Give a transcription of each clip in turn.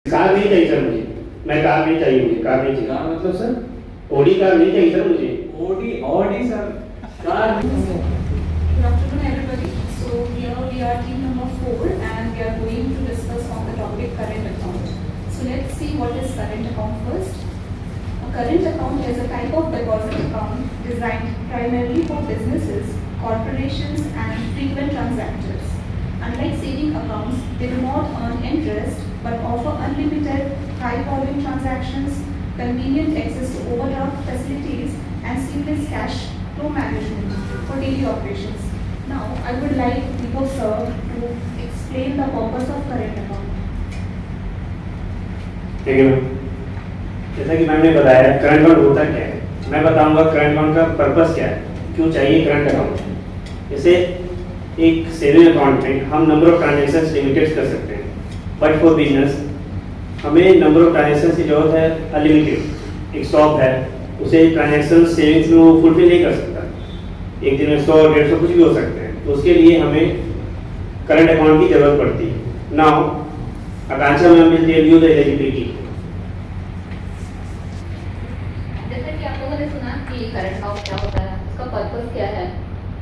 Car नहीं चाहिए sir मुझे, मैं कार नहीं चाहिए, मुझे कार नहीं चाहिए। कार मतलब सर ओडी कार नहीं चाहिए सर मुझे। Audi Audi sir car Good afternoon, everybody. So here we are team number 4 and we are going to discuss on the topic current account. So let's see what is current account first. A current account is a type of deposit account designed primarily for businesses, corporations and frequent transactors. Unlike saving accounts, they do not earn interest but offer unlimited high volume transactions, convenient access to overdraft facilities and seamless cash flow management for daily operations. Now, I would like Deepak sir to explain the purpose of current account. ठीक है ma'am, जैसा कि ma'am ने बताया current account होता क्या है, मैं बताऊंगा करंट अकाउंट का पर्पस क्या है, क्यों चाहिए करंट अकाउंट। जैसे एक सेविंग अकाउंट में हम नंबर ऑफ ट्रांजैक्शंस लिमिटेड कर सकते हैं, बट फॉर बिजनेस हमें नंबर ऑफ ट्रांजैक्शंस की जरूरत है अनलिमिटेड। एक शॉप है, उसे ट्रांजैक्शन सेविंग्स में वो फुलफिल नहीं कर सकता, एक दिन में 100-150 कुछ भी हो सकते हैं, तो उसके लिए हमें करंट अकाउंट की जरूरत पड़ती है। Now Akanksha ma'am will tell you the eligibility. जैसा कि आप लोगों ने सुना कि करंट अकाउंट क्या होता है, उसका पर्पस क्या है,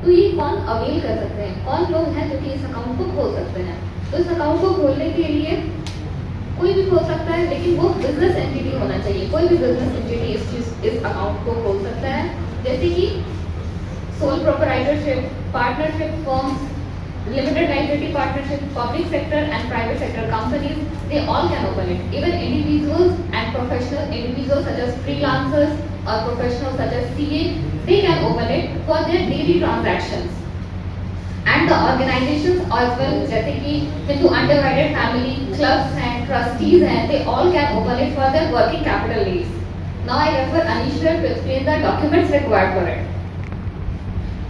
तो ये कौन अवेल कर सकते हैं, कौन लोग हैं जो कि इस अकाउंट को खोल सकते हैं। तो इस अकाउंट को खोलने के लिए कोई भी खोल सकता है, लेकिन वो बिजनेस एंटिटी होना चाहिए। कोई भी बिजनेस एंटिटी इस अकाउंट को खोल सकता है, जैसे कि sole proprietorship, partnership firms, limited liability partnership, public sector and private sector companies, they all can open it. Even individuals and professional individuals such as freelancers or professionals such as CA, they can open it for their daily transactions. And the organizations as well, जैसे कि Hindu Undivided Family, clubs and trustees हैं, they all can open it for their working capital needs. Now I refer Anish to explain the documents required for it.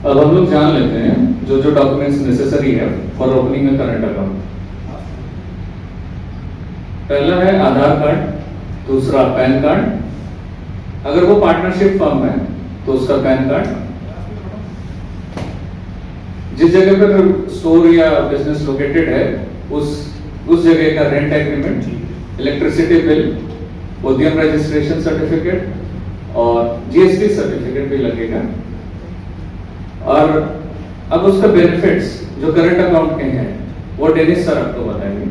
अब हम लोग जान लेते हैं जो जो डॉक्यूमेंट्स नेसेसरी है for opening a current account. पहला है आधार कार्ड, दूसरा पैन कार्ड, अगर वो पार्टनरशिप फर्म है तो उसका पैन कार्ड, जिस जगह पर स्टोर या बिजनेस लोकेटेड है उस जगह का रेंट एग्रीमेंट, इलेक्ट्रिसिटी बिल, उद्यम रजिस्ट्रेशन सर्टिफिकेट और जीएसटी सर्टिफिकेट भी लगेगा। और अब उसका बेनिफिट्स जो करंट अकाउंट के हैं वो डेनिस सर आपको बताएंगे।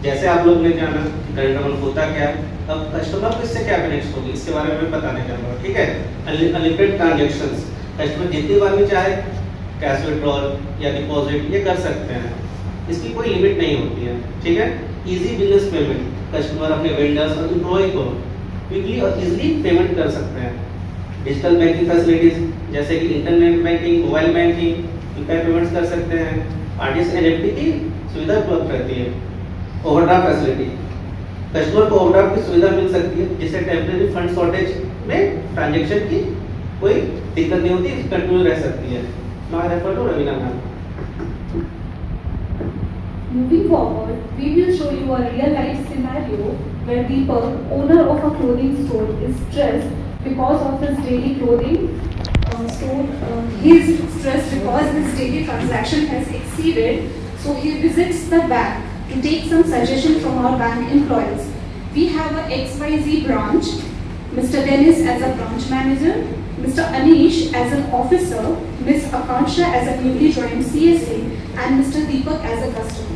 जैसे आप लोग ने जाना करंट अकाउंट होता क्या है, अब कस्टमर को इससे क्या बेनिफिट होगी इसके बारे में मैं बताने जा रहा हूँ। ठीक है, अनलिमिटेड ट्रांजैक्शंस, कस्टमर जितनी बार भी चाहे कैश विड्रॉल या डिपॉजिट ये कर सकते हैं, इसकी कोई लिमिट नहीं होती है। ठीक है, इजी बिजनेस पेमेंट, कस्टमर अपने वेंडर्स और एम्प्लॉय को क्विकली और इजीली पेमेंट कर सकते हैं। डिजिटल बैंकिंग फैसिलिटीज जैसे कि internet banking, mobile banking, UPI payments कर सकते हैं। आरटीजीएस एनईएफटी की सुविधा उपलब्ध रहती है। ओवरड्राफ्ट फैसिलिटी, कस्टमर को ओवरड्राफ्ट की सुविधा मिल सकती है जिससे टेम्परेरी फंड शॉर्टेज में ट्रांजैक्शन की कोई दिक्कत नहीं होती, कंटिन्यू रह सकती है। Now I refer to Raveena ma'am. Moving forward, we will show you a real life scenario where Deepak, owner of a clothing store, is stressed because of his daily clothing store. He is stressed because his daily transaction has exceeded, so he visits the bank to take some suggestion from our bank employees. We have a XYZ branch, Mr. Dennis as a branch manager, Mr. Anish as an officer, Ms. Akansha as a newly joined CSA, and Mr. Deepak as a customer.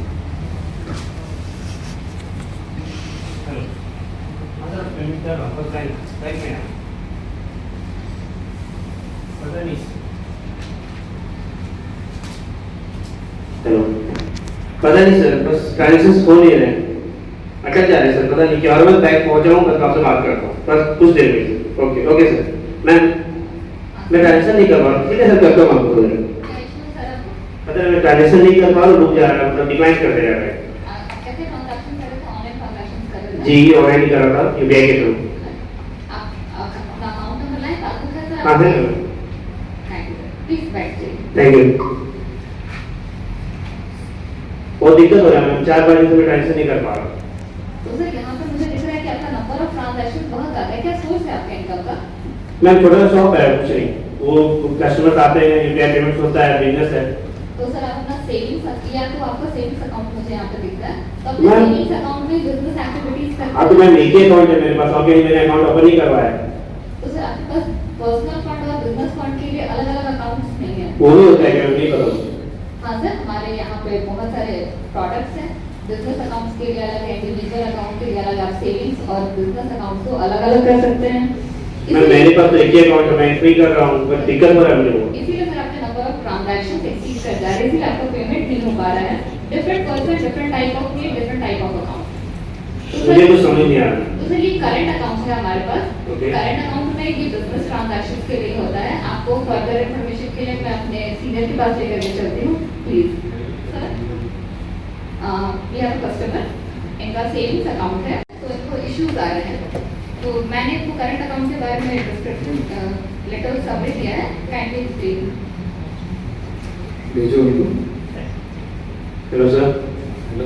Hello, पता नहीं sir, बस transactions हो नहीं रहे, अटक जा रहे sir, पता नहीं क्या। और मैं बैंक पहुंच जाऊंगा तो आपसे बात करता हूँ, बस कुछ देर में। Okay okay sir. मैम मैं ट्रांजैक्शन नहीं कर पा रहा हूँ, ठीक है सर, करता हूँ आपको। पता नहीं मैं ट्रांजैक्शन नहीं कर पा रहा हूँ, रुक जा रहा है, मतलब डिक्लाइन कर दे रहा है। जी ऑनलाइन ही कर रहा था यूपीआई के थ्रू। हाँ सर, थैंक यू। बहुत दिक्कत हो रहा है मैम, 4 बार से मैं ट्रांजैक्शन नहीं कर पा रहा। तो सर यहाँ पर मुझे दिख रहा है कि आपका नंबर ऑफ ट्रांजैक्शन बहुत ज़्यादा है, क्या सोर्स है आपके इनकम का? मैम छोटा सा शॉप है, कुछ नहीं, वो कस्टमर्स आते हैं, यूपीआई पेमेंट्स होता है, बिजनेस है, तो सर आप अपना सेविंग्स या तो आपका सेविंग्स अकाउंट मुझे यहाँ पे दिखता है, तो अपने मैम- सेविंग्स अकाउंट में बिजनेस एक्टिविटीज करते हाँ तो मैम एक ही अकाउंट है मेरे पास, और कहीं मैंने अकाउंट ओपन नहीं करवाया है। तो सर आपके पास पर्सनल फंड और बिजनेस फंड के लिए अलग अलग अकाउंट्स नहीं है। वो भी होता है क्या, नहीं पता। हाँ सर, हमारे यहाँ पे बहुत सारे प्रोडक्ट्स हैं। बिजनेस अकाउंट्स के लिए अलग है, इंडिविजुअल अकाउंट के लिए अलग, आप सेविंग्स और बिजनेस अकाउंट को अलग अलग कर सकते हैं। मैम मेरे पास तो एक ही अकाउंट है, मैं इसमें ही कर रहा हूँ, बट दिक्कत हो रहा है मुझे वो। इसीलिए सर आपके नंबर ऑफ ट्रांजैक्शंस एक्सीड कर जा रहे हैं, इसीलिए आपका पेमेंट नहीं हो पा रहा है। Different person, different type of पे, डिफरेंट टाइप ऑफ अकाउंट। मुझे कुछ समझ नहीं आ रहा। तो सर ये करंट अकाउंट है हमारे पास। Okay. करंट अकाउंट में ये बिजनेस ट्रांजैक्शंस के लिए होता है। आपको फर्दर इन्फॉर्मेशन के लिए मैं अपने सीनियर के पास लेकर के चलती हूँ, प्लीज। सर ये आपका कस्टमर, इनका सेविंग्स अकाउंट है, तो इनको इश्यूज आ रहे हैं, तो मैंने इनको करंट अकाउंट के बारे में डिस्क्रिप्शन लेटर सबमिट किया है, काइंडली एक्सप्लेन। भेजो उनको। Hello sir, hello.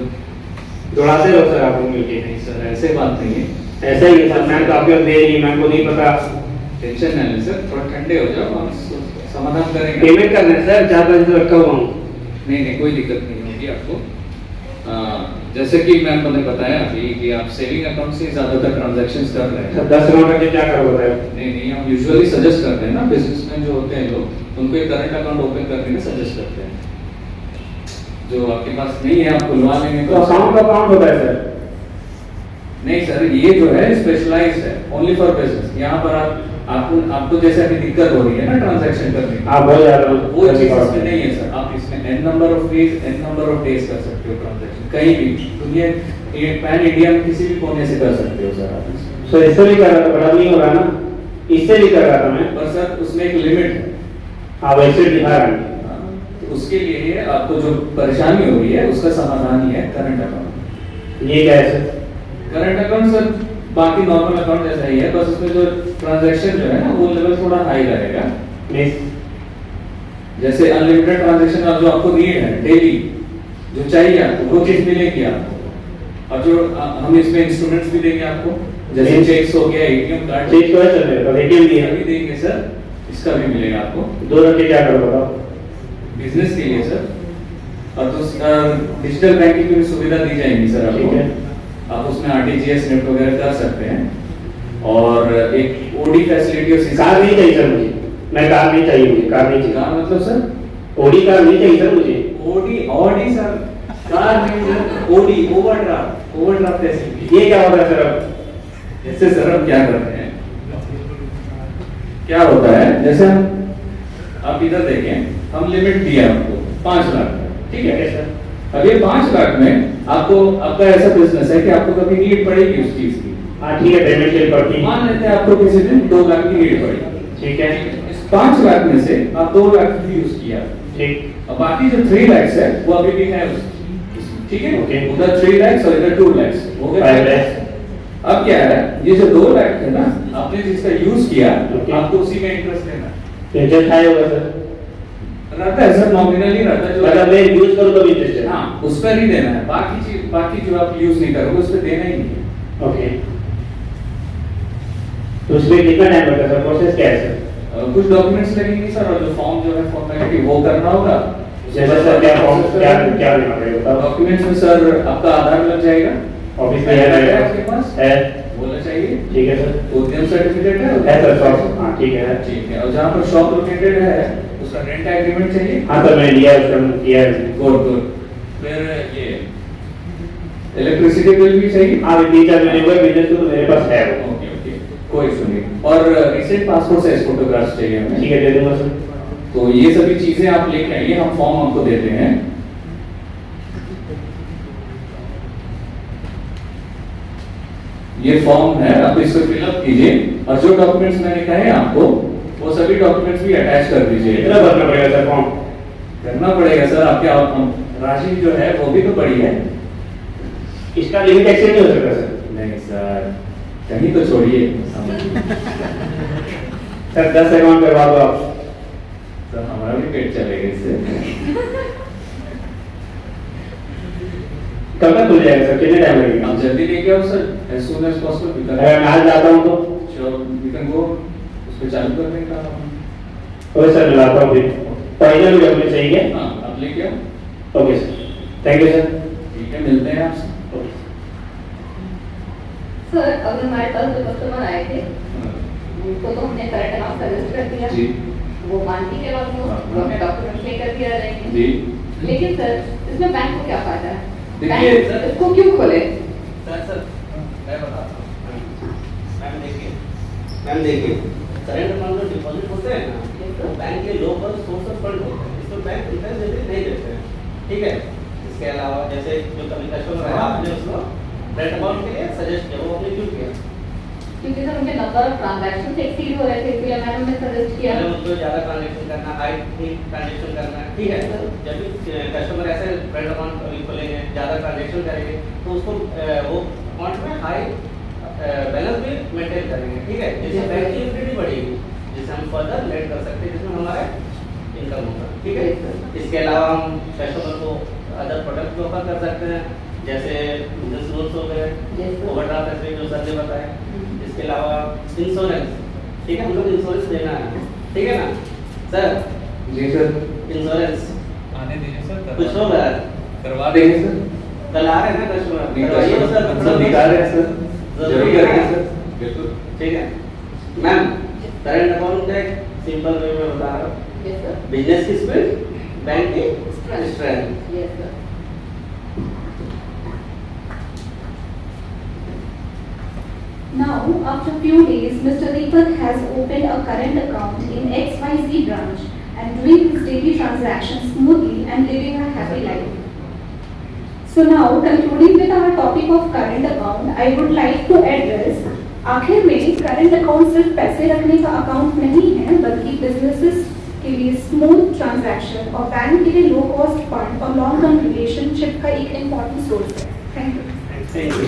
दौड़ाते रहो सर आप लोग मिलके। नहीं सर, ऐसे बात नहीं है, ऐसा ही है सर, मैम तो आपके पास दे रही है, मैम को नहीं पता। टेंशन ना लें सर, थोड़ा ठंडे हो जाओ, हम समाधान करेंगे। पेमेंट करना है सर, 4 बजे से रखा हुआ हूँ। नहीं, कोई दिक्कत नहीं होगी आपको। जैसे कि मैंने बताया अभी कि आप सेविंग अकाउंट से ज़्यादातर ट्रांजैक्शंस कर रहे हैं। 10 अकाउंट करके क्या करो बताए। नहीं, हम यूजुअली सजेस्ट करते हैं ना, बिजनेसमैन जो होते हैं लोग, उनको एक करंट अकाउंट ओपन करने का सजेस्ट करते हैं। जो आपके पास नहीं है आप खुलवा लेंगे तो अकाउंट का अकाउंट होता है सर। नहीं सर, ये जो है स्पेशलाइज्ड है, ओनली फॉर बिजनेस। यहाँ पर आपको जैसे अभी दिक्कत हो रही है ना ट्रांजैक्शन करने में, आप बहुत ज्यादा वो चीज इसमें नहीं है सर। आप इसमें n नंबर ऑफ डेज कर सकते हो ट्रांजैक्शन, कहीं भी दुनिया, ये पैन इंडिया में किसी भी कोने से कर सकते हो सर आप। सर इससे भी कर रहा था, बड़ा नहीं हो रहा ना, इससे भी कर रहा था मैं। पर सर उसमें एक लिमिट है। हाँ वैसे दिखा रहा है। तो उसके लिए आपको जो परेशानी हो रही है उसका समाधान ही है करंट अकाउंट। ये क्या है सर? करंट अकाउंट सर बाकी नॉर्मल अकाउंट जैसा ही है, बस उसमें जो ट्रांजैक्शन जो है ना वो लेवल थोड़ा हाई रहेगा। नहीं जैसे अनलिमिटेड ट्रांजैक्शन और जो आपको नीड है डेली, जो चाहिए आपको वो चीज मिलेगी आपको। और जो हम इसमें इंस्ट्रूमेंट्स भी देंगे आपको, जैसे चेक्स हो गया, एटीएम कार्ड। चेक तो है सर मेरे पास, एटीएम भी है। भी देंगे सर, इसका भी मिलेगा आपको। 2 रख के क्या करो बताओ। बिजनेस के लिए सर, और तो डिजिटल बैंकिंग की भी सुविधा दी जाएगी सर आपको। ठीक है। आप उसमें आरटीजीएस नेट वगैरह कर सकते हैं। और एक ओडी फैसिलिटी और कार नहीं चाहिए सर मुझे, मैं कार नहीं चाहिए मुझे, कार नहीं चाहिए। कार मतलब सर ओडी कार नहीं चाहिए सर मुझे। ओडी सर, कार नहीं सर, ओडी ओवरड्राफ्ट फैसिलिटी। ये क्या होता है सर अब? जैसे सर हम क्या कर रहे हैं, क्या होता है, जैसे हम आप इधर देखें, हम लिमिट दिया आपको 5 लाख, ठीक है सर। अब ये 5 लाख में आपको, आपका ऐसा बिजनेस है कि आपको कभी नीड पड़ेगी उस चीज की। हाँ ठीक है, पेमेंट के लिए पड़ती है। मान लेते हैं आपको किसी दिन 2 लाख की नीड पड़ी, ठीक है। इस 5 लाख में से आप 2 लाख की यूज किया, ठीक। अब बाकी जो 3 लाख है वो अभी भी है उसकी, ठीक है। Okay. उधर 3 लाख और इधर 2 लाख हो गए 5 लाख। अब क्या है, ये जो 2 लाख है ना, आपने जिसका यूज किया, Okay. आपको उसी में इंटरेस्ट देना है। इंटरेस्ट हाई होगा सर? रहता है सर, नॉमिनली रहता है। मतलब मैं यूज करूँ तो भी इंटरेस्ट है? हाँ, उस पर ही देना है। बाकी जो आप यूज नहीं करोगे उस पर देना ही नहीं है। ओके। तो उसमें कितना टाइम लगता है सर? प्रोसेस क्या है सर? कुछ डॉक्यूमेंट्स लगेंगे सर, और जो फॉर्म जो है फॉर्मेलिटी वो करना होगा। जैसे सर क्या फॉर्म क्या लेना पड़ेगा बताओ? डॉक्यूमेंट्स में सर आपका आधार लग जाएगा, ऑफिस में है आपके पास है? बोलना चाहिए। ठीक है सर। उद्यम सर्टिफिकेट है सर शॉप? हाँ ठीक है। ठीक है। और जहाँ पर शॉप लोकेटेड है उसका रेंट एग्रीमेंट चाहिए। हाँ सर, मैं लिया है, उसका किया है। गुड। फिर ये इलेक्ट्रिसिटी बिल भी चाहिए। हाँ 3-4 महीने हुए बिजनेस को, तो मेरे पास है वो। ओके, कोई इशू नहीं। और रिसेंट पासपोर्ट साइज फोटोग्राफ्स चाहिए हमें। ठीक है, दे दूंगा सर। तो ये सभी चीजें आप लेके आइए, हम फॉर्म आपको देते हैं। ये फॉर्म है, आप इसको फिलअप कीजिए, और जो डॉक्यूमेंट्स मैंने कहे आपको वो सभी डॉक्यूमेंट्स भी अटैच कर दीजिए। कितना भरना पड़ेगा सर फॉर्म? करना पड़ेगा सर, आपके राशि जो है वो भी तो पड़ी है। इसका लिमिट एक्सेस नहीं हो सकता सर? नहीं सर, कहीं तो छोड़िए सर 10 अकाउंट करवा दो आप। सर हमारा भी पेट चलेगा इससे। कब तक खुल जाएगा सर? कितने टाइम लगेगा? आप जल्दी लेके आओ sir, as soon as possible। अगर मैं आज जाता हूँ तो? Sure, we can go, उसको चालू करने का। ओके सर, मैं लाता हूँ फिर। फाइनल डॉक्यूमेंट चाहिए? हाँ, आप लेके आओ। Okay sir, thank you sir. ठीक है, मिलते हैं आपसे। सर अगर हमारे पास जो कस्टमर आए थे उनको तो हमने करंट अकाउंट सजेस्ट कर दिया, जी वो मानती है ऑलमोस्ट, वो अपने डॉक्यूमेंट लेकर के आ जाएंगे। जी लेकिन सर इसमें बैंक को क्या फायदा है? देखिए, बैंक इसको क्यों खोले? सर मैं बताता हूँ। मैम देखिए करंट अकाउंट में डिपॉजिट होते हैं ना, तो बैंक के लोकल सोर्स ऑफ फंड होते हैं, इसमें बैंक इंटरेस्ट नहीं देते हैं, ठीक है। इसके अलावा जैसे जो कभी कस्टमर है आपने उसको करंट अकाउंट के लिए सजेस्ट किया, वो आपने क्यों किया? क्योंकि सर उनके नंबर ऑफ ट्रांजैक्शन एक्सीड हो रहे थे, इसलिए मैंने उन्हें सजेस्ट किया। अगर उनको ज़्यादा ट्रांजेक्शन करना, हाई ट्रांजेक्शन करना है, ठीक है। जब भी कस्टमर ऐसे करंट अकाउंट खोलेंगे, ज़्यादा ट्रांजेक्शन करेंगे, तो उसको वो अकाउंट में हाई बैलेंस भी मेंटेन करेंगे, ठीक है। जिससे बैंक की लिक्विडिटी बढ़ेगी, जिससे हम फर्दर लेट कर सकते हैं, जिसमें हमारा इनकम होगा, ठीक है। इसके अलावा हम कस्टमर को अदर प्रोडक्ट ऑफर कर सकते हैं, जैसे बिजनेस लोन्स हो गए, ओवरड्राफ्ट फैसिलिटी जो सर ने बताया। इसके अलावा इंश्योरेंस, ठीक है, हम लोग इंश्योरेंस देना है, ठीक है ना सर? जी सर, इंश्योरेंस आने दीजिए सर, कुछ होगा, करवा देंगे सर। कल आ रहे हैं ना कस्टमर, नहीं, करवाइए कस्टमर सर, सब निकाल रहे हैं सर, जरूर करेंगे सर, बिल्कुल। ठीक है मैम। करंट अकाउंट का एक सिंपल वे में बता रहा हूँ, यस सर, बिजनेस की स्पीड, बैंक की strength. Yes sir. Now, after few days, Mr. Deepak has opened a current account in XYZ branch and doing his daily transactions smoothly and living a happy life. So now, concluding with our topic of current account, I would like to address आखिर में current account सिर्फ पैसे रखने का account नहीं है, बल्कि businesses के लिए स्मूथ ट्रांजैक्शन और बैंक के लिए लो कॉस्ट फंड और लॉन्ग टर्म रिलेशनशिप का एक इम्पॉर्टेंट सोर्स है। Thank you. Thank you.